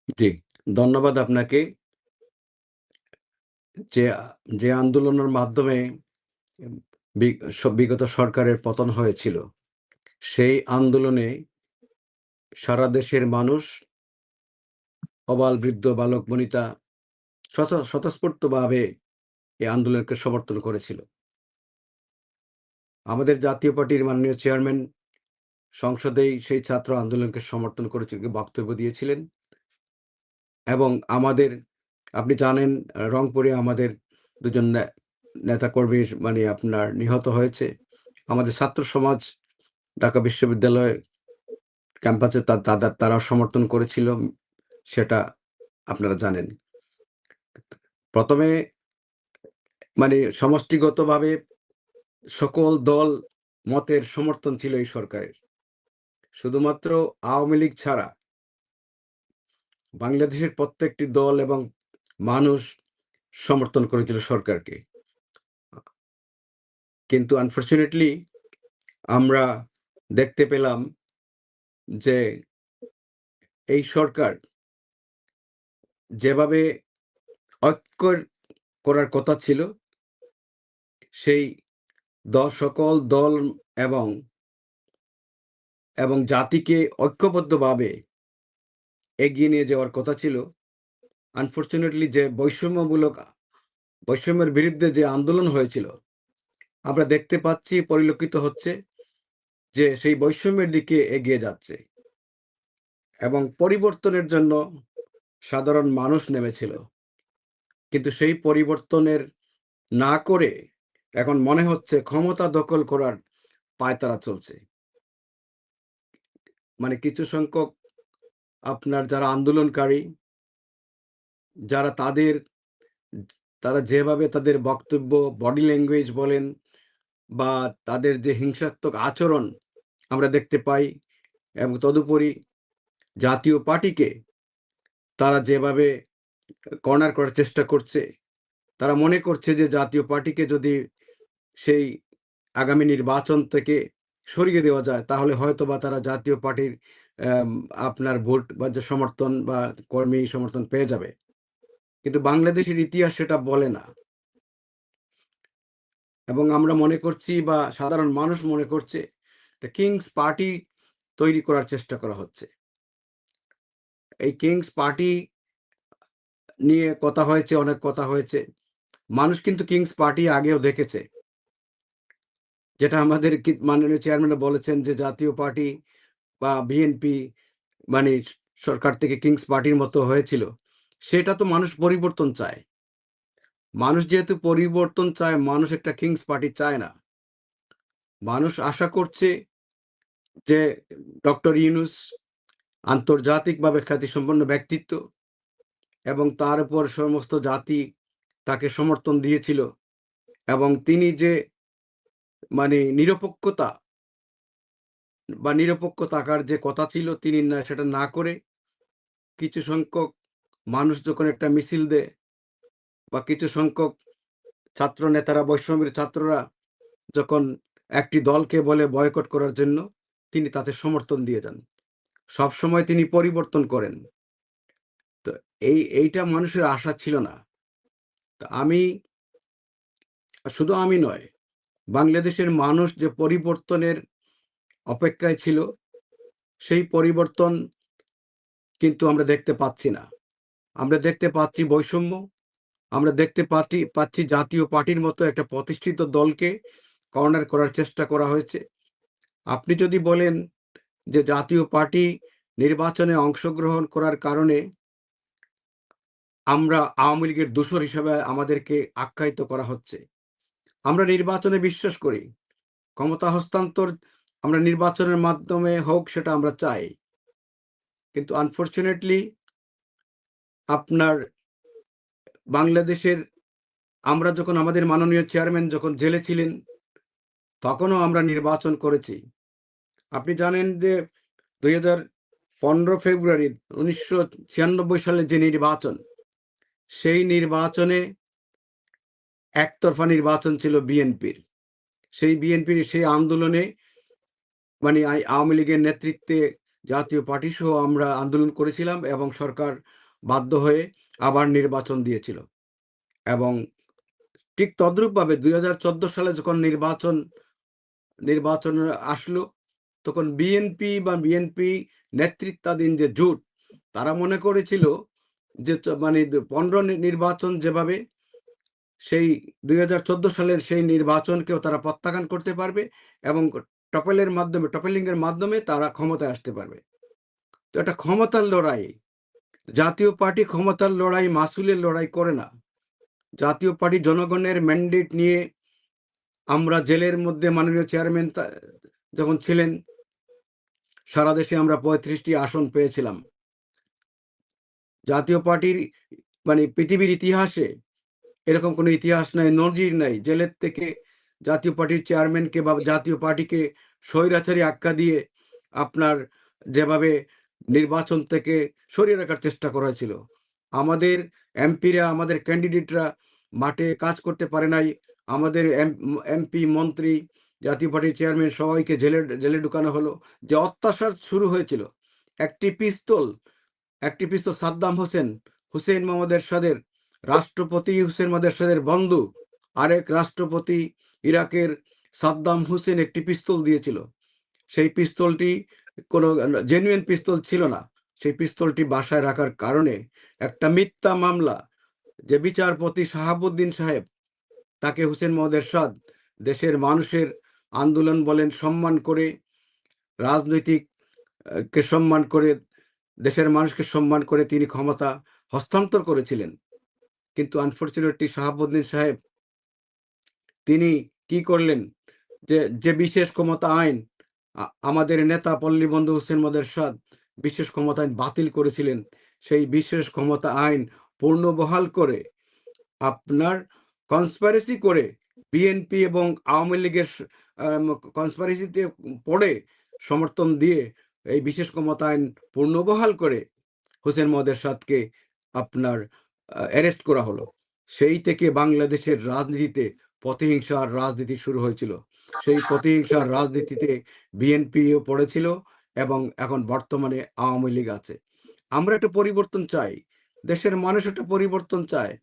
জি, ধন্যবাদ আপনাকে। যে যে আন্দোলনের মাধ্যমে উম বি বিগত সরকারের পতন হয়েছিল, সেই আন্দোলনে সারা দেশের মানুষ, অবাল-বৃদ্ধ, বালক-বনিতা স্বতঃস্ফূর্তভাবে এই আন্দোলনকে সমর্থন করেছিল। আমাদের জাতীয় পার্টির মাননীয় চেয়ারম্যান সংসদেই সেই ছাত্র আন্দোলনকে সমর্থন করেছে বক্তব্য দিয়েছিলেন এবং আপনি জানেন রংপুরে আমাদের ২ জন নেতাকর্মী আপনার নিহত হয়েছে। আমাদের ছাত্র সমাজ ঢাকা বিশ্ববিদ্যালয় ক্যাম্পাসে তারাও সমর্থন করেছিল। সেটা আপনারা জানেন। ১ম এ সমষ্টিগতভাবে সকল দল মতের সমর্থন ছিল এই সরকারের। শুধুমাত্র আওয়ামী লীগ ছাড়া বাংলাদেশের প্রত্যেকটি দল এবং মানুষ সমর্থন করেছিল সরকারকে। কিন্তু আনফরচুনেটলি আমরা দেখতে পেলাম যে এই সরকার যেভাবে ঐক্যর করার কথা ছিল, সেই সকল দল এবং জাতিকে ঐক্যবদ্ধভাবে এগিয়ে নিয়ে যাওয়ার কথা ছিল। আনফরচুনেটলি যে বৈষম্যের বিরুদ্ধে যে আন্দোলন হয়েছিল, আমরা দেখতে পাচ্ছি পরিলক্ষিত হচ্ছে যে সেই বৈষম্যের দিকে এগিয়ে যাচ্ছে এবং পরিবর্তনের জন্য সাধারণ মানুষ নেমেছিল। কিন্তু সেই পরিবর্তনের না করে এখন মনে হচ্ছে ক্ষমতা দখল করার পায়তারা চলছে। কিছু সংখ্যক আপনার যারা আন্দোলনকারী, যারা তারা যেভাবে তাদের বক্তব্য, বডি ল্যাঙ্গুয়েজ বলেন বা তাদের যে হিংসাত্মক আচরণ আমরা দেখতে পাই এবং তদুপরি জাতীয় পার্টিকে তারা যেভাবে কর্নার করার চেষ্টা করছে, তারা মনে করছে যে জাতীয় পার্টিকে যদি সেই আগামী নির্বাচন থেকে সরিয়ে দেওয়া যায়, তাহলে হয়তোবা তারা জাতীয় পার্টির অ্যাম আপনার ভোট বা যে সমর্থন বা কর্মী সমর্থন পেয়ে যাবে। কিন্তু বাংলাদেশের ইতিহাস সেটা বলে না। এবং আমরা মনে করছি বা সাধারণ মানুষ মনে করছে একটা কিংস পার্টি তৈরি করার চেষ্টা করা হচ্ছে। এই কিংস পার্টি নিয়ে কথা হয়েছে, অনেক কথা হয়েছে। মানুষ কিন্তু কিংস পার্টি আগেও দেখেছে। যেটা আমাদের মাননীয় চেয়ারম্যানও বলেছেন যে জাতীয় পার্টি বা বিএনপি মানে সরকার থেকে কিংস পার্টির মতো হয়েছিল। সেটা তো মানুষ পরিবর্তন চায়। মানুষ যেহেতু পরিবর্তন চায়, মানুষ একটা কিংস পার্টি চায় না। মানুষ আশা করছে যে ডক্টর ইউনূস আন্তর্জাতিকভাবে খ্যাতিসম্পন্ন ব্যক্তিত্ব এবং তার উপর সমস্ত জাতি তাকে সমর্থন দিয়েছিল এবং তিনি যে নিরপেক্ষতা নিরপেক্ষ থাকার যে কথা ছিল তিনি সেটা না করে কিছু সংখ্যক মানুষ যখন একটা মিছিল দেয় বা কিছু সংখ্যক ছাত্র নেতারা, বৈষম্যের ছাত্ররা যখন একটি দলকে বলে বয়কট করার জন্য, তিনি তাতে সমর্থন দিয়ে যান। সবসময় তিনি পরিবর্তন করেন। তো এইটা মানুষের আশা ছিল না। তো শুধু আমি নয়, বাংলাদেশের মানুষ যে পরিবর্তনের অপেক্ষায় ছিল, সেই পরিবর্তন কিন্তু আমরা দেখতে পাচ্ছি না। আমরা দেখতে পাচ্ছি বৈষম্য, আমরা দেখতে পাচ্ছি জাতীয় পার্টির মতো একটা প্রতিষ্ঠিত দলকে কর্নার করার চেষ্টা করা হয়েছে। আপনি যদি বলেন যে জাতীয় পার্টি নির্বাচনে অংশগ্রহণ করার কারণে আমরা আওয়ামী লীগের দোসর হিসেবে আমাদেরকে আখ্যায়িত করা হচ্ছে। আমরা নির্বাচনে বিশ্বাস করি। ক্ষমতা হস্তান্তর আমরা নির্বাচনের মাধ্যমে হোক সেটা আমরা চাই। কিন্তু আনফরচুনেটলি আপনার বাংলাদেশের আমরা যখন আমাদের মাননীয় চেয়ারম্যান যখন জেলে ছিলেন, তখনও আমরা নির্বাচন করেছি। আপনি জানেন যে ২০১৫ ফেব্রুয়ারি ১৯৯৬ সালের যে নির্বাচন, সেই নির্বাচনে একতরফা নির্বাচন ছিল বিএনপির। সেই বিএনপির সেই আন্দোলনে আওয়ামী লীগের নেতৃত্বে জাতীয় পার্টি সহ আমরা আন্দোলন করেছিলাম এবং সরকার বাধ্য হয়ে আবার নির্বাচন দিয়েছিল। এবং ঠিক তদ্রূপভাবে 2014 সালে যখন নির্বাচন আসলো, তখন বিএনপি নেতৃত্বাধীন যে জোট, তারা মনে করেছিল যে মানে 15 নির্বাচন যেভাবে, সেই 2014 সালের সেই নির্বাচনকেও তারা প্রত্যাখ্যান করতে পারবে এবং টপলিং এর মাধ্যমে তারা ক্ষমতায় আসতে পারবে। তো এটা ক্ষমতার লড়াই। জাতীয় পার্টি ক্ষমতার লড়াই, মাসুলের লড়াই করে না। জাতীয় পার্টি জনগণের ম্যান্ডেট নিয়ে, আমরা জেলের মধ্যে মাননীয় চেয়ারম্যান যখন ছিলেন, সারা দেশে আমরা 35টি আসন পেয়েছিলাম। জাতীয় পার্টির মানে পৃথিবীর ইতিহাসে এরকম কোনো ইতিহাস নাই, নজির নাই। জেলের থেকে জাতীয় পার্টির চেয়ারম্যানকে বা জাতীয় পার্টিকে স্বৈরাচারী আখ্যা দিয়ে আপনার যেভাবে নির্বাচন থেকে সরিয়ে রাখার চেষ্টা করা হয়েছিল। আমাদের এমপিরা, আমাদের ক্যান্ডিডেটরা মাঠে কাজ করতে পারে নাই। আমাদের এমপি, মন্ত্রী, জাতীয় পার্টির চেয়ারম্যান সবাইকে জেলে ঢুকানো হলো। যে অত্যাচার শুরু হয়েছিল, একটি পিস্তল সাদ্দাম হুসেন মোহাম্মদ এরশাদের, রাষ্ট্রপতি হুসেন মোহাম্মদ এরশাদের বন্ধু আরেক রাষ্ট্রপতি ইরাকের সাদ্দাম হুসেন একটি পিস্তল দিয়েছিল। সেই পিস্তলটি কোনো জেনুইন পিস্তল ছিল না। সেই পিস্তলটি বাসায় রাখার কারণে একটা মিথ্যা মামলা, যে বিচারপতি শাহাবুদ্দিন সাহেব, তাকে হুসেন মোহাম্মদ এরশাদ দেশের মানুষের আন্দোলন বলেন সম্মান করে, রাজনৈতিক কে সম্মান করে, দেশের মানুষকে সম্মান করে তিনি ক্ষমতা হস্তান্তর করেছিলেন। কিন্তু আনফরচুনেটলি শাহাবুদ্দিন সাহেব তিনি কি করলেন, যে বিশেষ ক্ষমতা আইন আমাদের নেতা পল্লীবন্ধু হুসেন মোহাম্মদ এরশাদ বিশেষ ক্ষমতা আইন বাতিল করেছিলেন, সেই বিশেষ ক্ষমতা আইন পূর্ণবহাল করে আপনার কনস্পাইরেসি করে বিএনপি এবং আওয়ামী লীগের কনস্পাইরেসিতে পড়ে সমর্থন দিয়ে এই বিশেষ ক্ষমতা আইন পূর্ণবহাল করে হুসেন মোহাম্মদ এরশাদকে আপনার অ্যারেস্ট করা হলো। সেই থেকে বাংলাদেশের রাজনীতিতে প্রতিহিংসার রাজনীতি শুরু হয়েছিল। সেই প্রতিহিংসার রাজনীতিতে বিএনপিও পড়েছিল এবং এখন বর্তমানে আওয়ামী লীগ আছে। আমরা একটা পরিবর্তন চাই, দেশের মানুষ একটা পরিবর্তন চায়।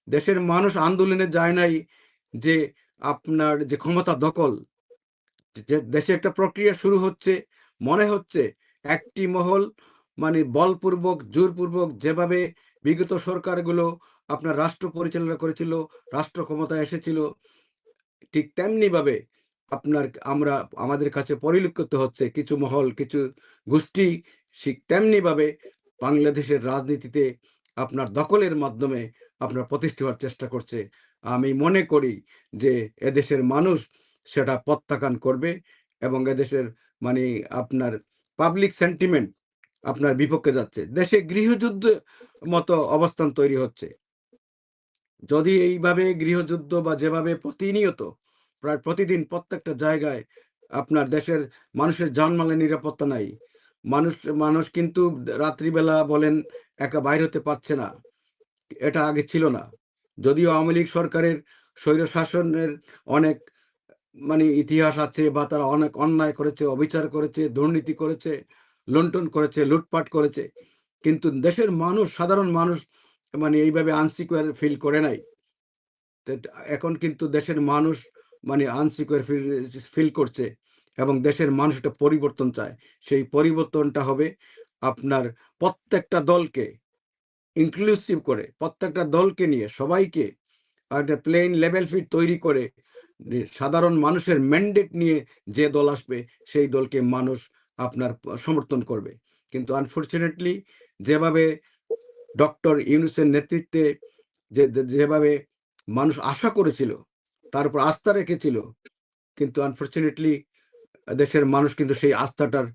দেশের মানুষ আন্দোলনে যায় নাই যে আপনার যে ক্ষমতা দখল, যে দেশে একটা প্রক্রিয়া শুরু হচ্ছে, মনে হচ্ছে একটি মহল মানে বলপূর্বক জোরপূর্বক যেভাবে বিগত সরকারগুলো আপনার রাষ্ট্র পরিচালনা করেছিল, রাষ্ট্র ক্ষমতায় এসেছিল, ঠিক তেমনি ভাবে আমাদের কাছে পরিলক্ষিত হচ্ছে কিছু মহল, কিছু গোষ্ঠী ঠিক তেমনি ভাবে বাংলাদেশের রাজনীতিতে আপনার দখলের মাধ্যমে আপনার প্রতিষ্ঠা হওয়ার চেষ্টা করছে। আমি মনে করি যে এদেশের মানুষ সেটা প্রত্যাখ্যান করবে এবং এদেশের মানে আপনার পাবলিক সেন্টিমেন্ট আপনার বিপক্ষে যাচ্ছে। দেশে গৃহযুদ্ধ মতো অবস্থান তৈরি হচ্ছে। যদি এইভাবে গৃহযুদ্ধ বা যেভাবে প্রতিনিয়ত প্রায় প্রতিদিন প্রত্যেকটা জায়গায় আপনার দেশের মানুষের জানমালের নিরাপত্তা নাই, মানুষ কিন্তু রাত্রিবেলা বলেন একা বাইর হতে পারছে না, এটা আগে ছিল না। যদিও আওয়ামী লীগ সরকারের স্বৈর শাসনের অনেক মানে ইতিহাস আছে, বা তারা অনেক অন্যায় করেছে, অবিচার করেছে, দুর্নীতি করেছে, লুণ্ঠন করেছে, লুটপাট করেছে, কিন্তু দেশের মানুষ, সাধারণ মানুষ মানে এইভাবে আনসিকিউর ফিল করে নাই। এখন কিন্তু দেশের মানুষ মানে আনসিকিউর ফিল করছে এবং দেশের মানুষ একটা পরিবর্তন চায়। সেই পরিবর্তনটা হবে আপনার প্রত্যেকটা দলকে ইনক্লুসিভ করে, প্রত্যেকটা দলকে নিয়ে সবাইকে একটা প্লেন লেভেল ফিট তৈরি করে সাধারণ মানুষের ম্যান্ডেট নিয়ে যে দল আসবে সেই দলকে মানুষ আপনার সমর্থন করবে। কিন্তু আনফরচুনেটলি যেভাবে ডক্টর ইউনূসের নেতৃত্বে যেভাবে মানুষ আশা করেছিল, তার উপর আস্থা রেখেছিল, কিন্তু আনফরচুনেটলি দেশের মানুষ কিন্তু সেই আস্থাটার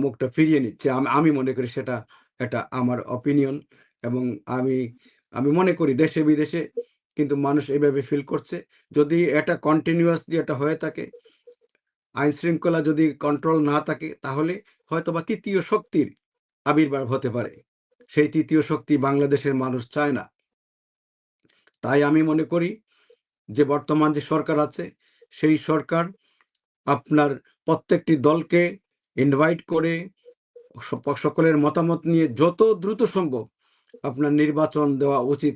মুখটা ফিরিয়ে নিচ্ছে। আমি মনে করি সেটা, এটা আমার অপিনিয়ন। এবং আমি আমি মনে করি দেশে বিদেশে কিন্তু মানুষ এভাবে ফিল করছে। যদি এটা কন্টিনিউয়াসলি এটা হয়ে থাকে, আইন শৃঙ্খলা যদি কন্ট্রোল না থাকে, তাহলে হয়তোবা তৃতীয় শক্তির আবির্ভাব হতে পারে। সেই তৃতীয় শক্তি বাংলাদেশের মানুষ চায় না। তাই আমি মনে করি যে বর্তমান যে সরকার আছে, সেই সরকার আপনার প্রত্যেকটি দলকে ইনভাইট করে সকলের মতামত নিয়ে যত দ্রুত সম্ভব আপনার নির্বাচন দেওয়া উচিত